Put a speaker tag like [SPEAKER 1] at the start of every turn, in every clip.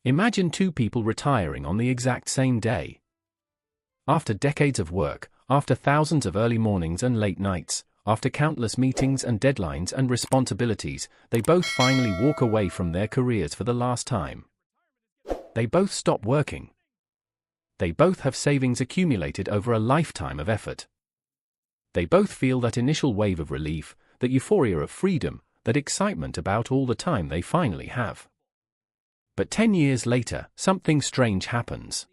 [SPEAKER 1] Imagine two people retiring on the exact same day. After decades of work, after thousands of early mornings and late nights, after countless meetings and deadlines and responsibilities, they both finally walk away from their careers for the last time. They both stop working. They both have savings accumulated over a lifetime of effort. They both feel that initial wave of relief, that euphoria of freedom, that excitement about all the time they finally have. But 10 years later, something strange happens.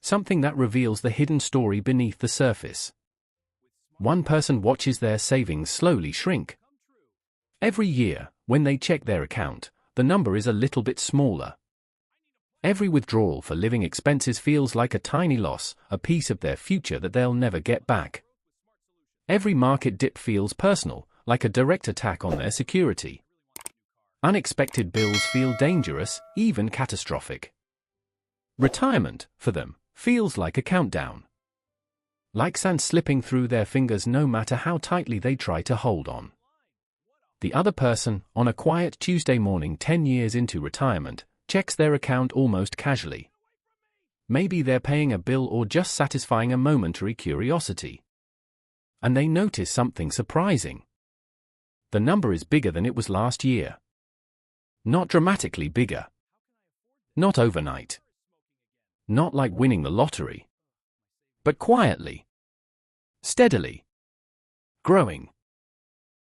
[SPEAKER 1] Something that reveals the hidden story beneath the surface. One person watches their savings slowly shrink. Every year, when they check their account, the number is a little bit smaller. Every withdrawal for living expenses feels like a tiny loss, a piece of their future that they'll never get back. Every market dip feels personal, like a direct attack on their security. Unexpected bills feel dangerous, even catastrophic. Retirement, for them, feels like a countdown. Like sand slipping through their fingers no matter how tightly they try to hold on. The other person, on a quiet Tuesday morning 10 years into retirement, checks their account almost casually. Maybe they're paying a bill or just satisfying a momentary curiosity. And they notice something surprising. The number is bigger than it was last year. Not dramatically bigger. Not overnight. Not like winning the lottery. But quietly. Steadily. Growing.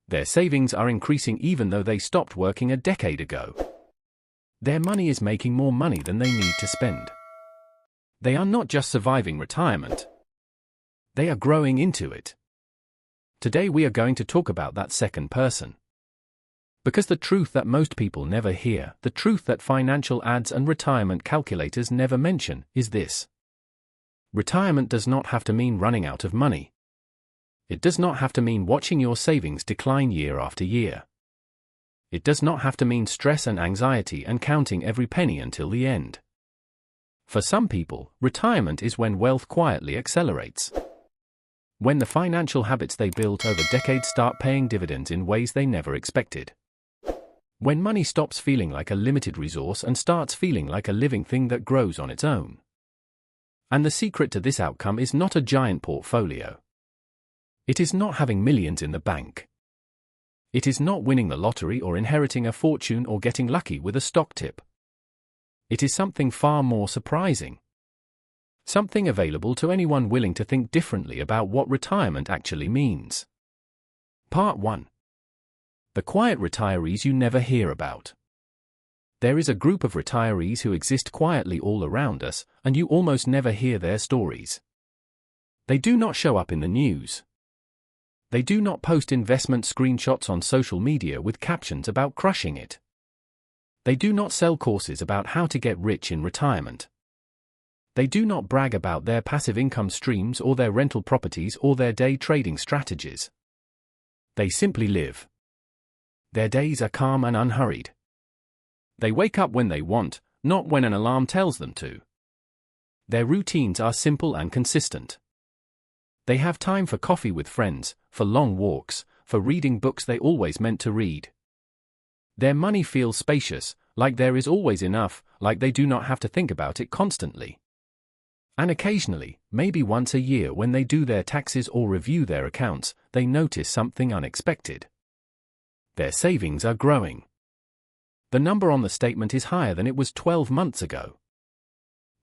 [SPEAKER 1] Their savings are increasing even though they stopped working a decade ago. Their money is making more money than they need to spend. They are not just surviving retirement. They are growing into it. Today we are going to talk about that second person. Because the truth that most people never hear, the truth that financial ads and retirement calculators never mention, is this. Retirement does not have to mean running out of money. It does not have to mean watching your savings decline year after year. It does not have to mean stress and anxiety and counting every penny until the end. For some people, retirement is when wealth quietly accelerates. When the financial habits they built over decades start paying dividends in ways they never expected. When money stops feeling like a limited resource and starts feeling like a living thing that grows on its own. And the secret to this outcome is not a giant portfolio. It is not having millions in the bank. It is not winning the lottery or inheriting a fortune or getting lucky with a stock tip. It is something far more surprising. Something available to anyone willing to think differently about what retirement actually means. Part 1. The quiet retirees you never hear about. There is a group of retirees who exist quietly all around us, and you almost never hear their stories. They do not show up in the news. They do not post investment screenshots on social media with captions about crushing it. They do not sell courses about how to get rich in retirement. They do not brag about their passive income streams or their rental properties or their day trading strategies. They simply live. Their days are calm and unhurried. They wake up when they want, not when an alarm tells them to. Their routines are simple and consistent. They have time for coffee with friends, for long walks, for reading books they always meant to read. Their money feels spacious, like there is always enough, like they do not have to think about it constantly. And occasionally, maybe once a year when they do their taxes or review their accounts, they notice something unexpected. Their savings are growing. The number on the statement is higher than it was 12 months ago.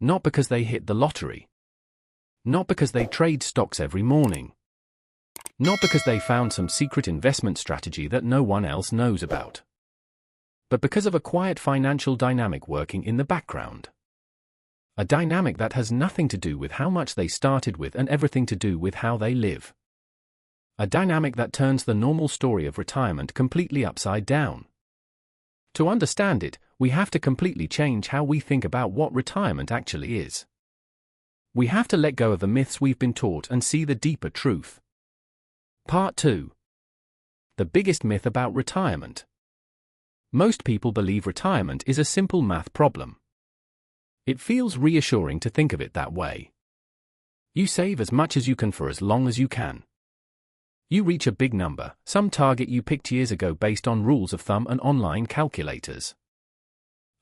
[SPEAKER 1] Not because they hit the lottery. Not because they trade stocks every morning. Not because they found some secret investment strategy that no one else knows about. But because of a quiet financial dynamic working in the background. A dynamic that has nothing to do with how much they started with and everything to do with how they live. A dynamic that turns the normal story of retirement completely upside down. To understand it, we have to completely change how we think about what retirement actually is. We have to let go of the myths we've been taught and see the deeper truth. Part 2. The biggest myth about retirement. Most people believe retirement is a simple math problem. It feels reassuring to think of it that way. You save as much as you can for as long as you can. You reach a big number, some target you picked years ago based on rules of thumb and online calculators.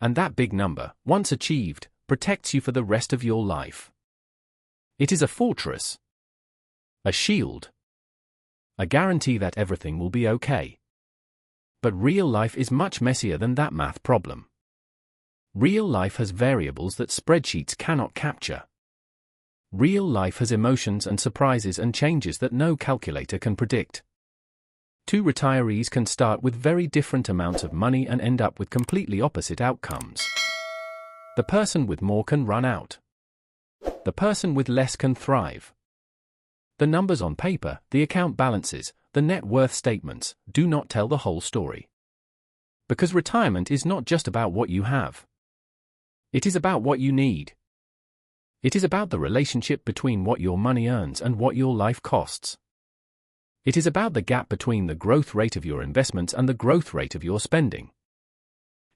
[SPEAKER 1] And that big number, once achieved, protects you for the rest of your life. It is a fortress, a shield, a guarantee that everything will be okay. But real life is much messier than that math problem. Real life has variables that spreadsheets cannot capture. Real life has emotions and surprises and changes that no calculator can predict. Two retirees can start with very different amounts of money and end up with completely opposite outcomes. The person with more can run out. The person with less can thrive. The numbers on paper, the account balances, the net worth statements, do not tell the whole story. Because retirement is not just about what you have. It is about what you need. It is about the relationship between what your money earns and what your life costs. It is about the gap between the growth rate of your investments and the growth rate of your spending.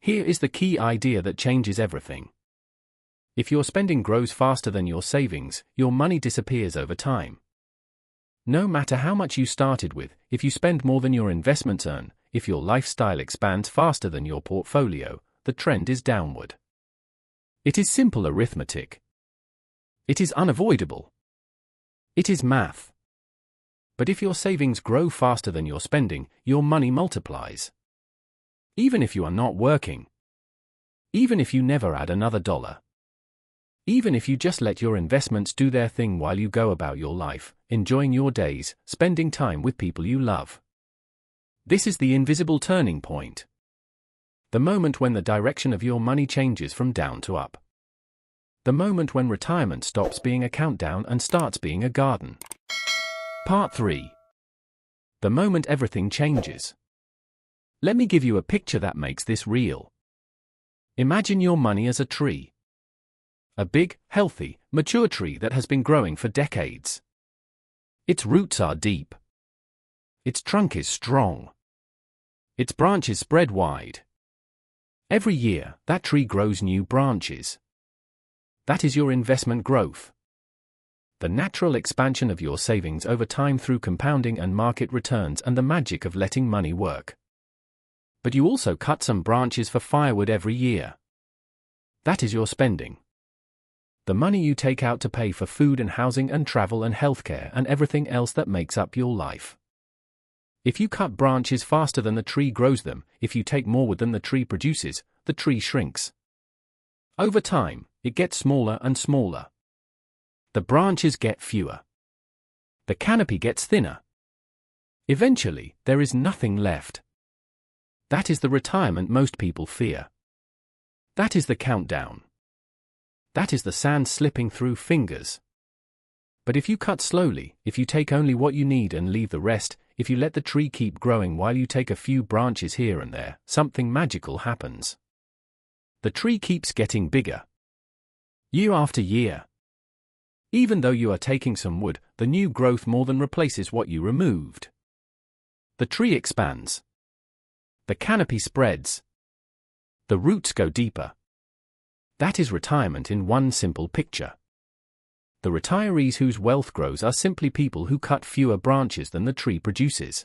[SPEAKER 1] Here is the key idea that changes everything. If your spending grows faster than your savings, your money disappears over time. No matter how much you started with, if you spend more than your investments earn, if your lifestyle expands faster than your portfolio, the trend is downward. It is simple arithmetic. It is unavoidable. It is math. But if your savings grow faster than your spending, your money multiplies. Even if you are not working. Even if you never add another dollar. Even if you just let your investments do their thing while you go about your life, enjoying your days, spending time with people you love. This is the invisible turning point. The moment when the direction of your money changes from down to up. The moment when retirement stops being a countdown and starts being a garden. Part 3. The moment everything changes. Let me give you a picture that makes this real. Imagine your money as a tree. A big, healthy, mature tree that has been growing for decades. Its roots are deep. Its trunk is strong. Its branches spread wide. Every year, that tree grows new branches. That is your investment growth. The natural expansion of your savings over time through compounding and market returns and the magic of letting money work. But you also cut some branches for firewood every year. That is your spending. The money you take out to pay for food and housing and travel and healthcare and everything else that makes up your life. If you cut branches faster than the tree grows them, if you take more wood than the tree produces, the tree shrinks. Over time, it gets smaller and smaller. The branches get fewer. The canopy gets thinner. Eventually, there is nothing left. That is the retirement most people fear. That is the countdown. That is the sand slipping through fingers. But if you cut slowly, if you take only what you need and leave the rest, if you let the tree keep growing while you take a few branches here and there, something magical happens. The tree keeps getting bigger. Year after year. Even though you are taking some wood, the new growth more than replaces what you removed. The tree expands. The canopy spreads. The roots go deeper. That is retirement in one simple picture. The retirees whose wealth grows are simply people who cut fewer branches than the tree produces.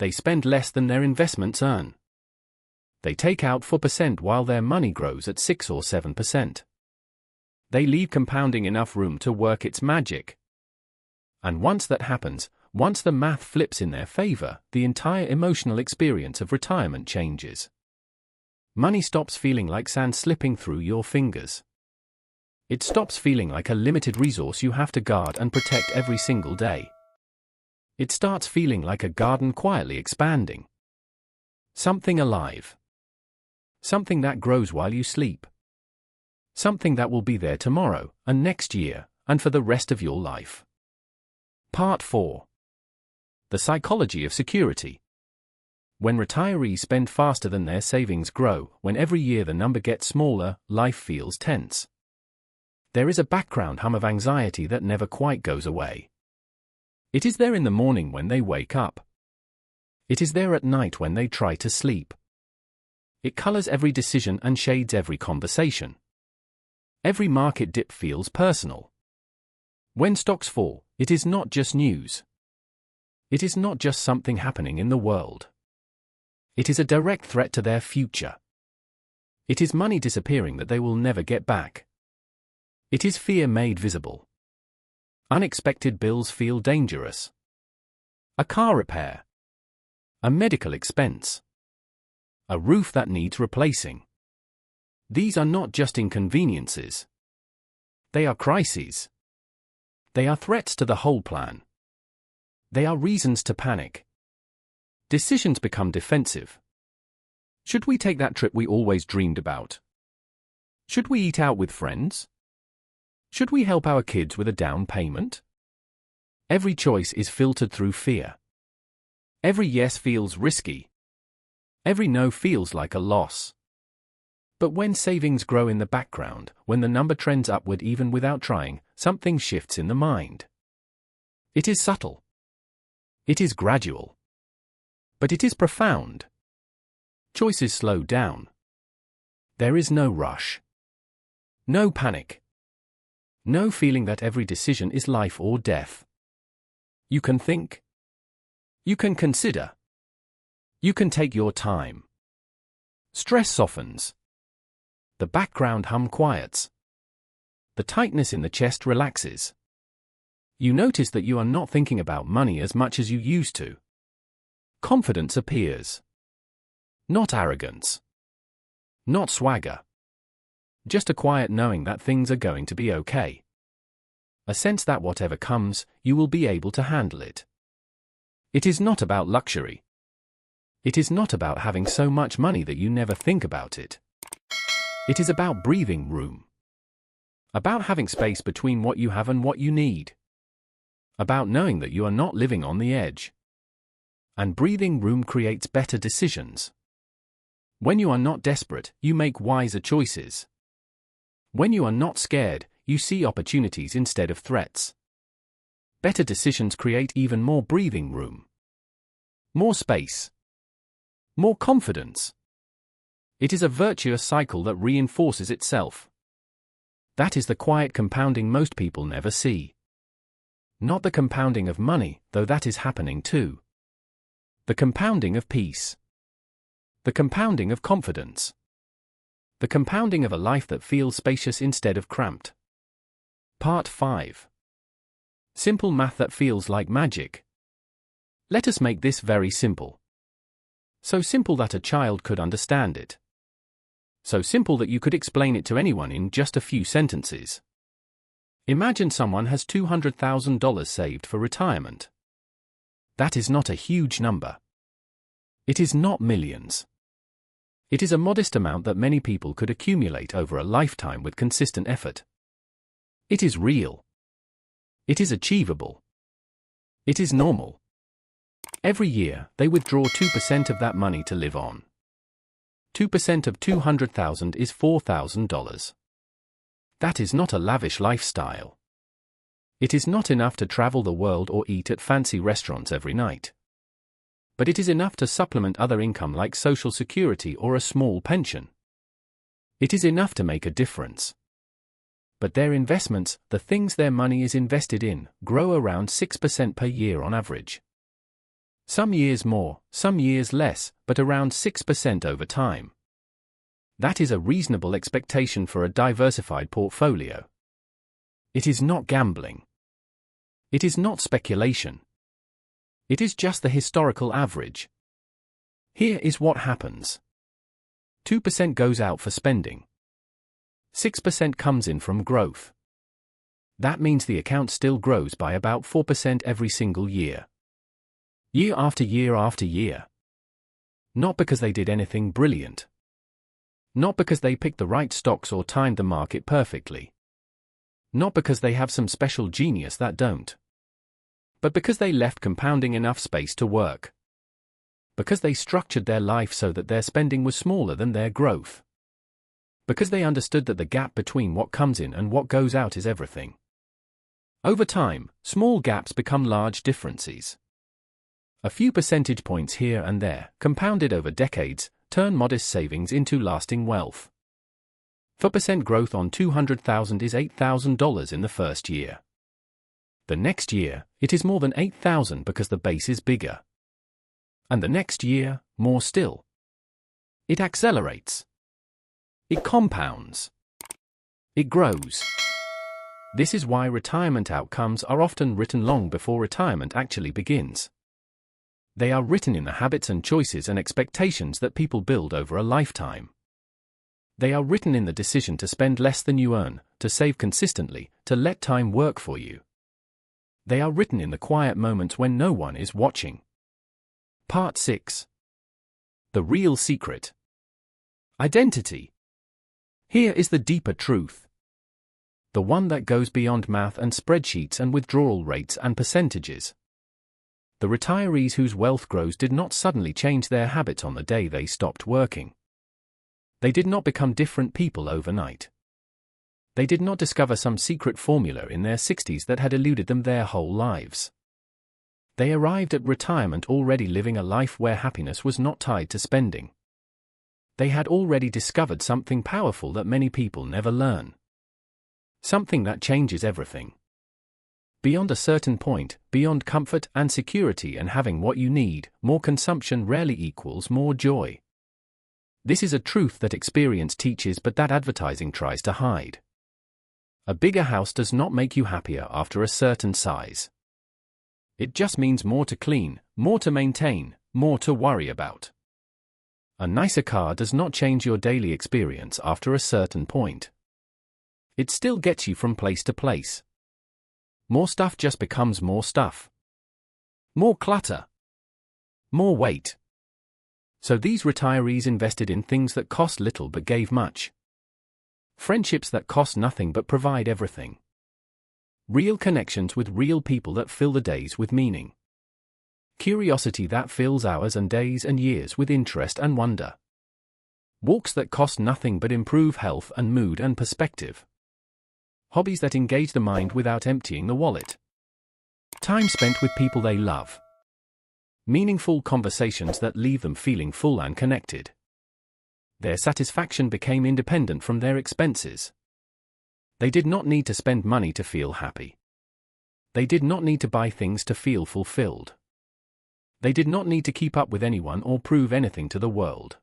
[SPEAKER 1] They spend less than their investments earn. They take out 4% while their money grows at 6 or 7%. They leave compounding enough room to work its magic. And once that happens, once the math flips in their favor, the entire emotional experience of retirement changes. Money stops feeling like sand slipping through your fingers. It stops feeling like a limited resource you have to guard and protect every single day. It starts feeling like a garden quietly expanding. Something alive. Something that grows while you sleep. Something that will be there tomorrow, and next year, and for the rest of your life. Part 4. The psychology of security. When retirees spend faster than their savings grow, when every year the number gets smaller, life feels tense. There is a background hum of anxiety that never quite goes away. It is there in the morning when they wake up. It is there at night when they try to sleep. It colors every decision and shades every conversation. Every market dip feels personal. When stocks fall, it is not just news. It is not just something happening in the world. It is a direct threat to their future. It is money disappearing that they will never get back. It is fear made visible. Unexpected bills feel dangerous. A car repair. A medical expense. A roof that needs replacing. These are not just inconveniences. They are crises. They are threats to the whole plan. They are reasons to panic. Decisions become defensive. Should we take that trip we always dreamed about? Should we eat out with friends? Should we help our kids with a down payment? Every choice is filtered through fear. Every yes feels risky. Every no feels like a loss. But when savings grow in the background, when the number trends upward even without trying, something shifts in the mind. It is subtle. It is gradual. But it is profound. Choices slow down. There is no rush. No panic. No feeling that every decision is life or death. You can think. You can consider. You can take your time. Stress softens. The background hum quiets. The tightness in the chest relaxes. You notice that you are not thinking about money as much as you used to. Confidence appears. Not arrogance. Not swagger. Just a quiet knowing that things are going to be okay. A sense that whatever comes, you will be able to handle it. It is not about luxury. It is not about having so much money that you never think about it. It is about breathing room. About having space between what you have and what you need. About knowing that you are not living on the edge. And breathing room creates better decisions. When you are not desperate, you make wiser choices. When you are not scared, you see opportunities instead of threats. Better decisions create even more breathing room. More space. More confidence. It is a virtuous cycle that reinforces itself. That is the quiet compounding most people never see. Not the compounding of money, though that is happening too. The compounding of peace. The compounding of confidence. The compounding of a life that feels spacious instead of cramped. Part 5. Simple math that feels like magic. Let us make this very simple. So simple that a child could understand it. So simple that you could explain it to anyone in just a few sentences. Imagine someone has $200,000 saved for retirement. That is not a huge number. It is not millions. It is a modest amount that many people could accumulate over a lifetime with consistent effort. It is real. It is achievable. It is normal. Every year, they withdraw 2% of that money to live on. 2% of $200,000 is $4,000. That is not a lavish lifestyle. It is not enough to travel the world or eat at fancy restaurants every night. But it is enough to supplement other income like Social Security or a small pension. It is enough to make a difference. But their investments, the things their money is invested in, grow around 6% per year on average. Some years more, some years less, but around 6% over time. That is a reasonable expectation for a diversified portfolio. It is not gambling. It is not speculation. It is just the historical average. Here is what happens. 2% goes out for spending. 6% comes in from growth. That means the account still grows by about 4% every single year. Year after year after year. Not because they did anything brilliant. Not because they picked the right stocks or timed the market perfectly. Not because they have some special genius that don't. But because they left compounding enough space to work. Because they structured their life so that their spending was smaller than their growth. Because they understood that the gap between what comes in and what goes out is everything. Over time, small gaps become large differences. A few percentage points here and there, compounded over decades, turn modest savings into lasting wealth. 4% growth on $200,000 is $8,000 in the first year. The next year, it is more than $8,000 because the base is bigger. And the next year, more still. It accelerates. It compounds. It grows. This is why retirement outcomes are often written long before retirement actually begins. They are written in the habits and choices and expectations that people build over a lifetime. They are written in the decision to spend less than you earn, to save consistently, to let time work for you. They are written in the quiet moments when no one is watching. Part 6. The real secret. Identity. Here is the deeper truth. The one that goes beyond math and spreadsheets and withdrawal rates and percentages. The retirees whose wealth grows did not suddenly change their habits on the day they stopped working. They did not become different people overnight. They did not discover some secret formula in their 60s that had eluded them their whole lives. They arrived at retirement already living a life where happiness was not tied to spending. They had already discovered something powerful that many people never learn. Something that changes everything. Beyond a certain point, beyond comfort and security and having what you need, more consumption rarely equals more joy. This is a truth that experience teaches but that advertising tries to hide. A bigger house does not make you happier after a certain size. It just means more to clean, more to maintain, more to worry about. A nicer car does not change your daily experience after a certain point. It still gets you from place to place. More stuff just becomes more stuff. More clutter. More weight. So these retirees invested in things that cost little but gave much. Friendships that cost nothing but provide everything. Real connections with real people that fill the days with meaning. Curiosity that fills hours and days and years with interest and wonder. Walks that cost nothing but improve health and mood and perspective. Hobbies that engage the mind without emptying the wallet. Time spent with people they love. Meaningful conversations that leave them feeling full and connected. Their satisfaction became independent from their expenses. They did not need to spend money to feel happy. They did not need to buy things to feel fulfilled. They did not need to keep up with anyone or prove anything to the world.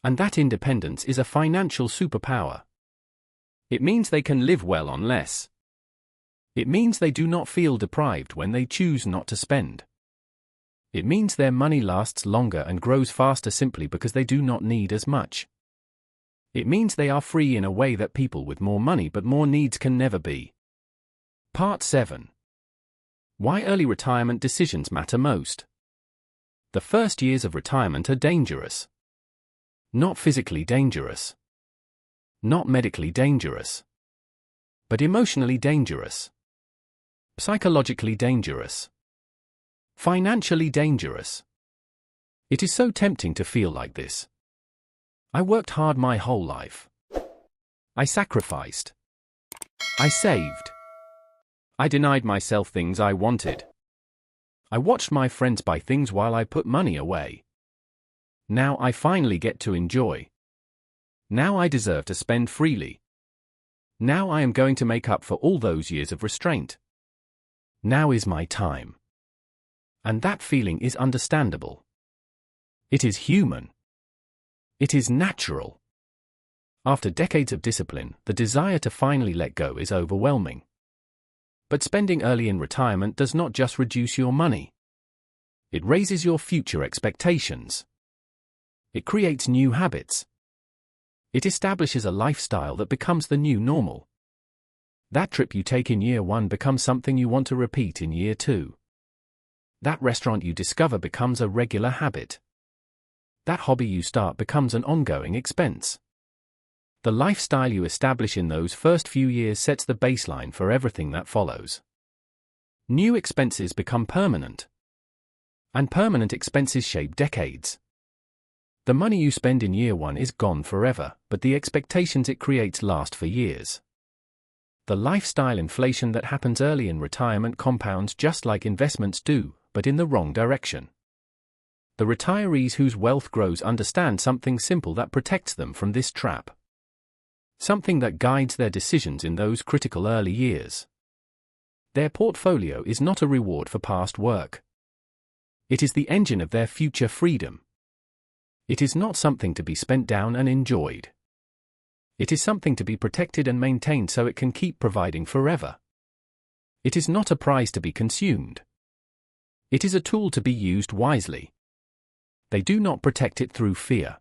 [SPEAKER 1] And that independence is a financial superpower. It means they can live well on less. It means they do not feel deprived when they choose not to spend. It means their money lasts longer and grows faster simply because they do not need as much. It means they are free in a way that people with more money but more needs can never be. Part 7. Why early retirement decisions matter most. The first years of retirement are dangerous. Not physically dangerous. Not medically dangerous. But emotionally dangerous. Psychologically dangerous. Financially dangerous. It is so tempting to feel like this. I worked hard my whole life. I sacrificed. I saved. I denied myself things I wanted. I watched my friends buy things while I put money away. Now I finally get to enjoy. Now I deserve to spend freely. Now I am going to make up for all those years of restraint. Now is my time. And that feeling is understandable. It is human. It is natural. After decades of discipline, the desire to finally let go is overwhelming. But spending early in retirement does not just reduce your money. It raises your future expectations. It creates new habits. It establishes a lifestyle that becomes the new normal. That trip you take in year 1 becomes something you want to repeat in year 2. That restaurant you discover becomes a regular habit. That hobby you start becomes an ongoing expense. The lifestyle you establish in those first few years sets the baseline for everything that follows. New expenses become permanent. And permanent expenses shape decades. The money you spend in year 1 is gone forever, but the expectations it creates last for years. The lifestyle inflation that happens early in retirement compounds just like investments do, but in the wrong direction. The retirees whose wealth grows understand something simple that protects them from this trap. Something that guides their decisions in those critical early years. Their portfolio is not a reward for past work. It is the engine of their future freedom. It is not something to be spent down and enjoyed. It is something to be protected and maintained so it can keep providing forever. It is not a prize to be consumed. It is a tool to be used wisely. They do not protect it through fear.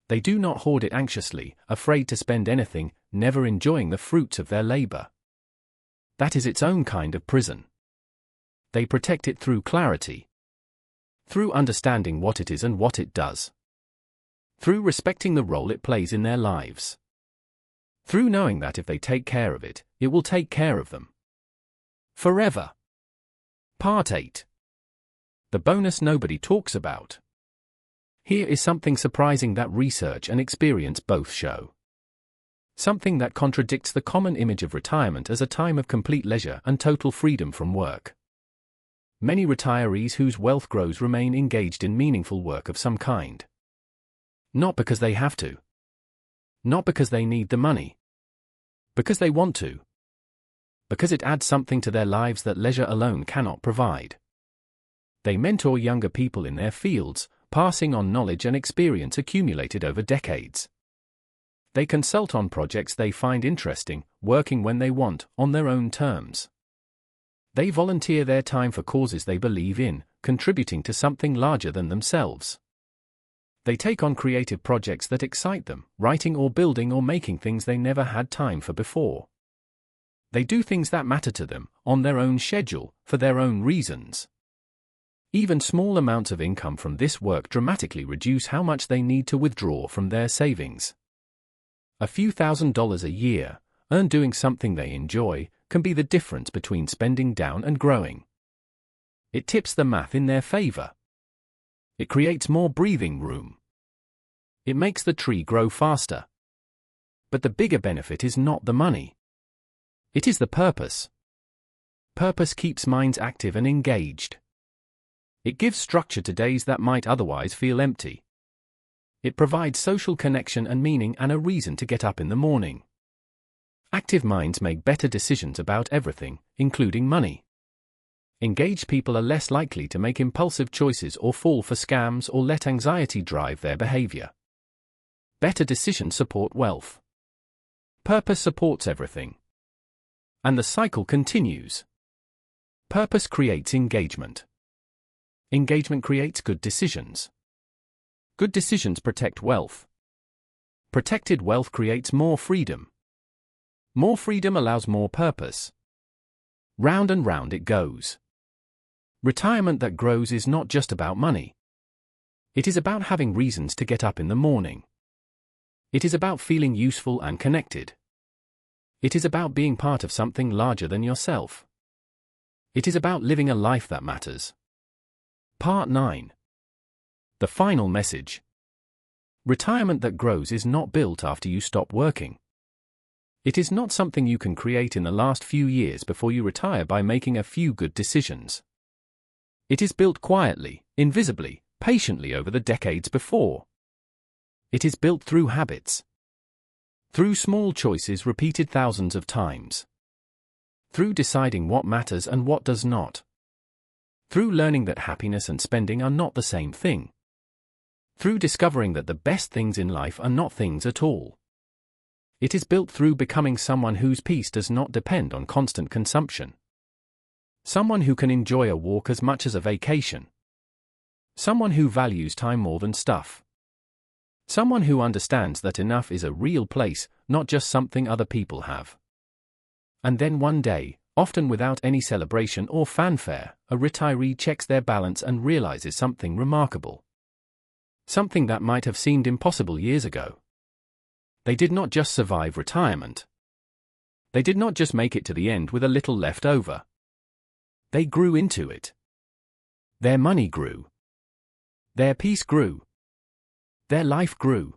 [SPEAKER 1] They do not hoard it anxiously, afraid to spend anything, never enjoying the fruits of their labor. That is its own kind of prison. They protect it through clarity. Through understanding what it is and what it does. Through respecting the role it plays in their lives. Through knowing that if they take care of it, it will take care of them. Forever. Part 8. The bonus nobody talks about. Here is something surprising that research and experience both show. Something that contradicts the common image of retirement as a time of complete leisure and total freedom from work. Many retirees whose wealth grows remain engaged in meaningful work of some kind. Not because they have to. Not because they need the money. Because they want to. Because it adds something to their lives that leisure alone cannot provide. They mentor younger people in their fields, passing on knowledge and experience accumulated over decades. They consult on projects they find interesting, working when they want, on their own terms. They volunteer their time for causes they believe in, contributing to something larger than themselves. They take on creative projects that excite them, writing or building or making things they never had time for before. They do things that matter to them, on their own schedule, for their own reasons. Even small amounts of income from this work dramatically reduce how much they need to withdraw from their savings. A few $1,000s a year, earned doing something they enjoy, can be the difference between spending down and growing. It tips the math in their favor. It creates more breathing room. It makes the tree grow faster. But the bigger benefit is not the money. It is the purpose. Purpose keeps minds active and engaged. It gives structure to days that might otherwise feel empty. It provides social connection and meaning and a reason to get up in the morning. Active minds make better decisions about everything, including money. Engaged people are less likely to make impulsive choices or fall for scams or let anxiety drive their behavior. Better decisions support wealth. Purpose supports everything. And the cycle continues. Purpose creates engagement. Engagement creates good decisions. Good decisions protect wealth. Protected wealth creates more freedom. More freedom allows more purpose. Round and round it goes. Retirement that grows is not just about money. It is about having reasons to get up in the morning. It is about feeling useful and connected. It is about being part of something larger than yourself. It is about living a life that matters. Part 9. The final message. Retirement that grows is not built after you stop working. It is not something you can create in the last few years before you retire by making a few good decisions. It is built quietly, invisibly, patiently over the decades before. It is built through habits. Through small choices repeated thousands of times. Through deciding what matters and what does not. Through learning that happiness and spending are not the same thing. Through discovering that the best things in life are not things at all. It is built through becoming someone whose peace does not depend on constant consumption. Someone who can enjoy a walk as much as a vacation. Someone who values time more than stuff. Someone who understands that enough is a real place, not just something other people have. And then one day, often without any celebration or fanfare, a retiree checks their balance and realizes something remarkable. Something that might have seemed impossible years ago. They did not just survive retirement. They did not just make it to the end with a little left over. They grew into it. Their money grew. Their peace grew. Their life grew.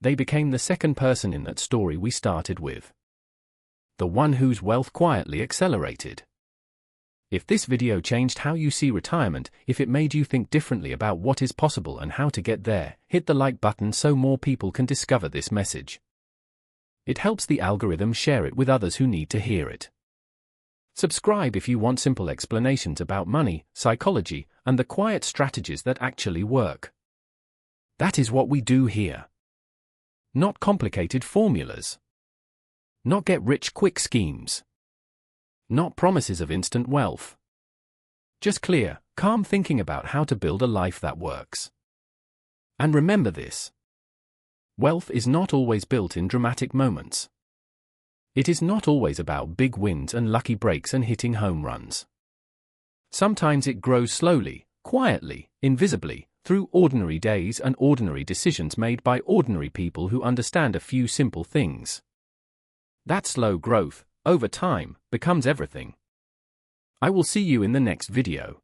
[SPEAKER 1] They became the second person in that story we started with. The one whose wealth quietly accelerated. If this video changed how you see retirement, if it made you think differently about what is possible and how to get there, hit the like button so more people can discover this message. It helps the algorithm share it with others who need to hear it. Subscribe if you want simple explanations about money, psychology, and the quiet strategies that actually work. That is what we do here. Not complicated formulas. Not get-rich-quick schemes. Not promises of instant wealth. Just clear, calm thinking about how to build a life that works. And remember this. Wealth is not always built in dramatic moments. It is not always about big wins and lucky breaks and hitting home runs. Sometimes it grows slowly, quietly, invisibly, through ordinary days and ordinary decisions made by ordinary people who understand a few simple things. That slow growth, over time, becomes everything. I will see you in the next video.